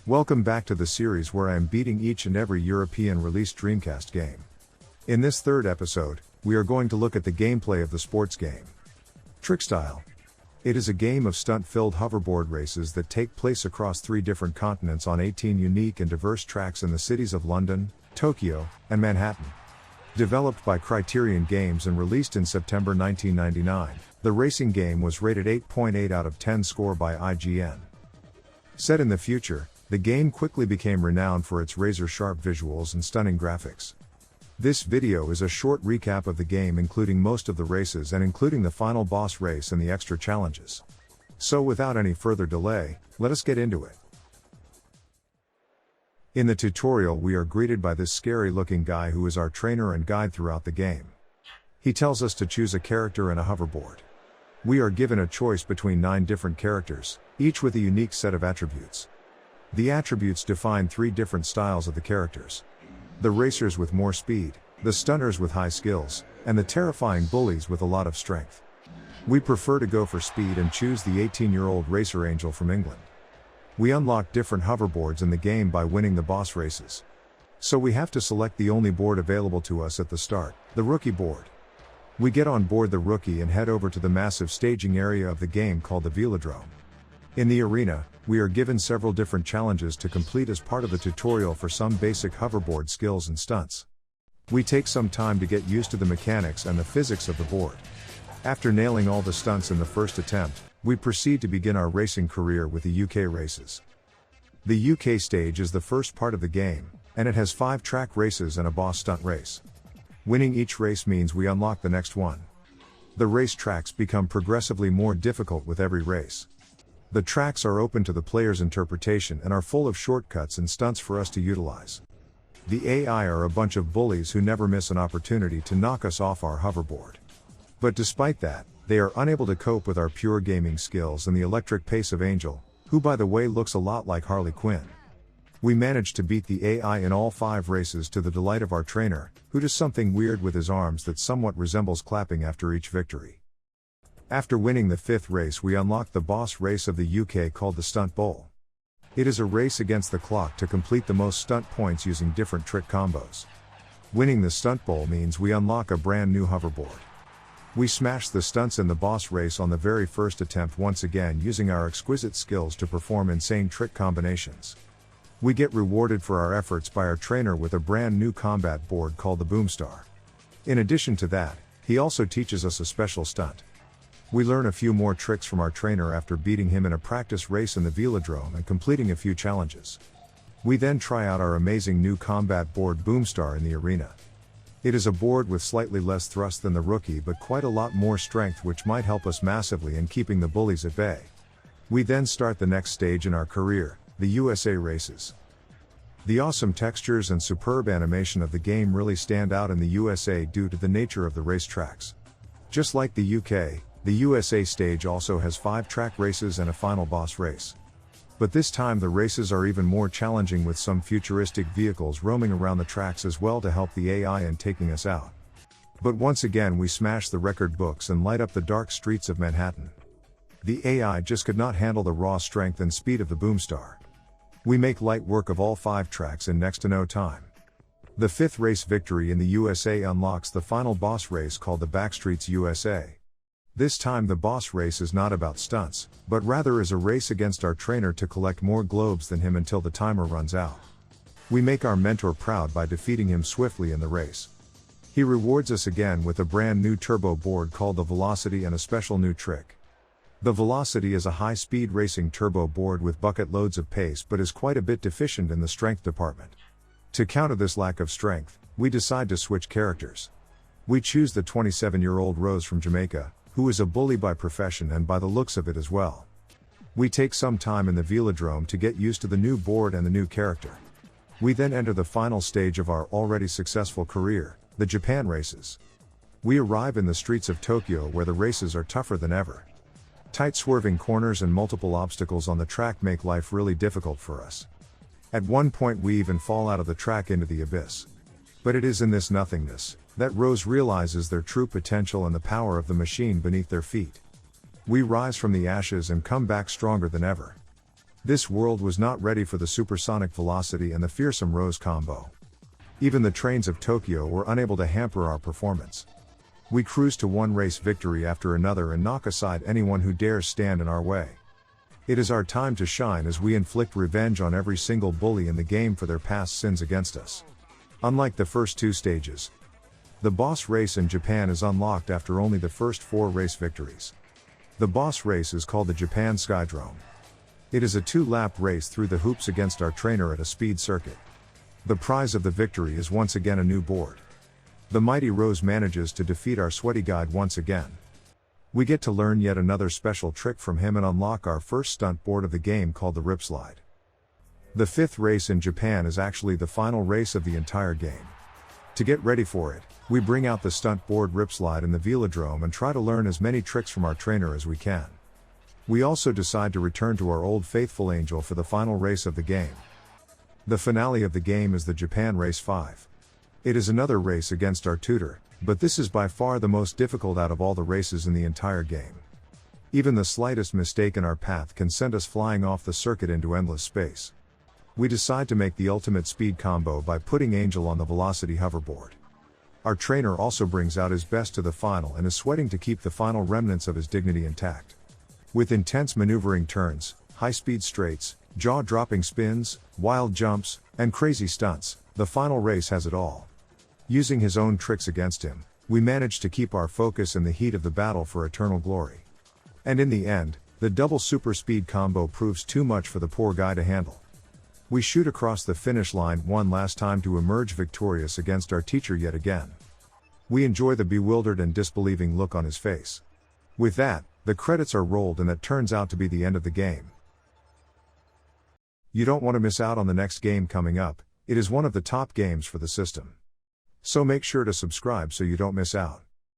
Welcome back to the series where I am beating each and every European released Dreamcast game. In this third episode, we are going to look at the gameplay of the sports game. TrickStyle. It is a game of stunt-filled hoverboard races that take place across 3 different continents on 18 unique and diverse tracks in the cities of London, Tokyo, and Manhattan. Developed by Criterion Games and released in September 1999, the racing game was rated 8.8 out of 10 score by IGN. Set in the future, the game quickly became renowned for its razor-sharp visuals and stunning graphics. This video is a short recap of the game, including most of the races and including the final boss race and the extra challenges. So without any further delay, let us get into it. In the tutorial we are greeted by this scary-looking guy who is our trainer and guide throughout the game. He tells us to choose a character and a hoverboard. We are given a choice between 9 different characters, each with a unique set of attributes. The attributes define 3 different styles of the characters. The racers with more speed, the stunners with high skills, and the terrifying bullies with a lot of strength. We prefer to go for speed and choose the 18-year-old racer Angel from England. We unlock different hoverboards in the game by winning the boss races. So we have to select the only board available to us at the start, the rookie board. We get on board the rookie and head over to the massive staging area of the game called the Velodrome. In the arena, we are given several different challenges to complete as part of the tutorial for some basic hoverboard skills and stunts. We take some time to get used to the mechanics and the physics of the board. After nailing all the stunts in the first attempt, we proceed to begin our racing career with the UK races. The UK stage is the first part of the game, and it has 5 track races and a boss stunt race. Winning each race means we unlock the next one. The race tracks become progressively more difficult with every race. The tracks are open to the player's interpretation and are full of shortcuts and stunts for us to utilize. The AI are a bunch of bullies who never miss an opportunity to knock us off our hoverboard. But despite that, they are unable to cope with our pure gaming skills and the electric pace of Angel, who by the way looks a lot like Harley Quinn. We managed to beat the AI in all 5 races to the delight of our trainer, who does something weird with his arms that somewhat resembles clapping after each victory. After winning the 5th race we unlock the boss race of the UK called the Stunt Bull. It is a race against the clock to complete the most stunt points using different trick combos. Winning the Stunt Bull means we unlock a brand new hoverboard. We smash the stunts in the boss race on the very first attempt once again using our exquisite skills to perform insane trick combinations. We get rewarded for our efforts by our trainer with a brand new combat board called the Boomstar. In addition to that, he also teaches us a special stunt. We learn a few more tricks from our trainer after beating him in a practice race in the Velodrome and completing a few challenges. We then try out our amazing new combat board Boomstar in the arena. It is a board with slightly less thrust than the rookie but quite a lot more strength, which might help us massively in keeping the bullies at bay. We then start the next stage in our career, the USA races. The awesome textures and superb animation of the game really stand out in the USA due to the nature of the race tracks. Just like the UK, the USA stage also has 5 track races and a final boss race. But this time the races are even more challenging with some futuristic vehicles roaming around the tracks as well to help the AI in taking us out. But once again we smash the record books and light up the dark streets of Manhattan. The AI just could not handle the raw strength and speed of the Boomstar. We make light work of all 5 tracks in next to no time. The 5th race victory in the USA unlocks the final boss race called the Backstreets USA. This time the boss race is not about stunts, but rather is a race against our trainer to collect more globes than him until the timer runs out. We make our mentor proud by defeating him swiftly in the race. He rewards us again with a brand new turbo board called the Velocity and a special new trick. The Velocity is a high-speed racing turbo board with bucket loads of pace but is quite a bit deficient in the strength department. To counter this lack of strength, we decide to switch characters. We choose the 27-year-old Rose from Jamaica, who is a bully by profession and by the looks of it as well. We take some time in the Velodrome to get used to the new board and the new character. We then enter the final stage of our already successful career, the Japan races. We arrive in the streets of Tokyo where the races are tougher than ever. Tight swerving corners and multiple obstacles on the track make life really difficult for us. At one point we even fall out of the track into the abyss. But it is in this nothingness that Rose realizes their true potential and the power of the machine beneath their feet. We rise from the ashes and come back stronger than ever. This world was not ready for the supersonic velocity and the fearsome Rose combo. Even the trains of Tokyo were unable to hamper our performance. We cruise to one race victory after another and knock aside anyone who dares stand in our way. It is our time to shine as we inflict revenge on every single bully in the game for their past sins against us. Unlike the first two stages, the boss race in Japan is unlocked after only the first 4 race victories. The boss race is called the Japan Skydrome. It is a 2-lap race through the hoops against our trainer at a speed circuit. The prize of the victory is once again a new board. The mighty Rose manages to defeat our sweaty guide once again. We get to learn yet another special trick from him and unlock our first stunt board of the game called the Rip Slide. The 5th race in Japan is actually the final race of the entire game. To get ready for it, we bring out the stunt board Rip Slide in the velodrome and try to learn as many tricks from our trainer as we can. We also decide to return to our old faithful Angel for the final race of the game. The finale of the game is the Japan Race 5. It is another race against our tutor, but this is by far the most difficult out of all the races in the entire game. Even the slightest mistake in our path can send us flying off the circuit into endless space. We decide to make the ultimate speed combo by putting Angel on the velocity hoverboard. Our trainer also brings out his best to the final and is sweating to keep the final remnants of his dignity intact. With intense maneuvering turns, high-speed straights, jaw-dropping spins, wild jumps, and crazy stunts, the final race has it all. Using his own tricks against him, we manage to keep our focus in the heat of the battle for eternal glory. And in the end, the double super speed combo proves too much for the poor guy to handle. We shoot across the finish line one last time to emerge victorious against our teacher yet again. We enjoy the bewildered and disbelieving look on his face. With that, the credits are rolled and that turns out to be the end of the game. You don't want to miss out on the next game coming up. It is one of the top games for the system. So make sure to subscribe so you don't miss out.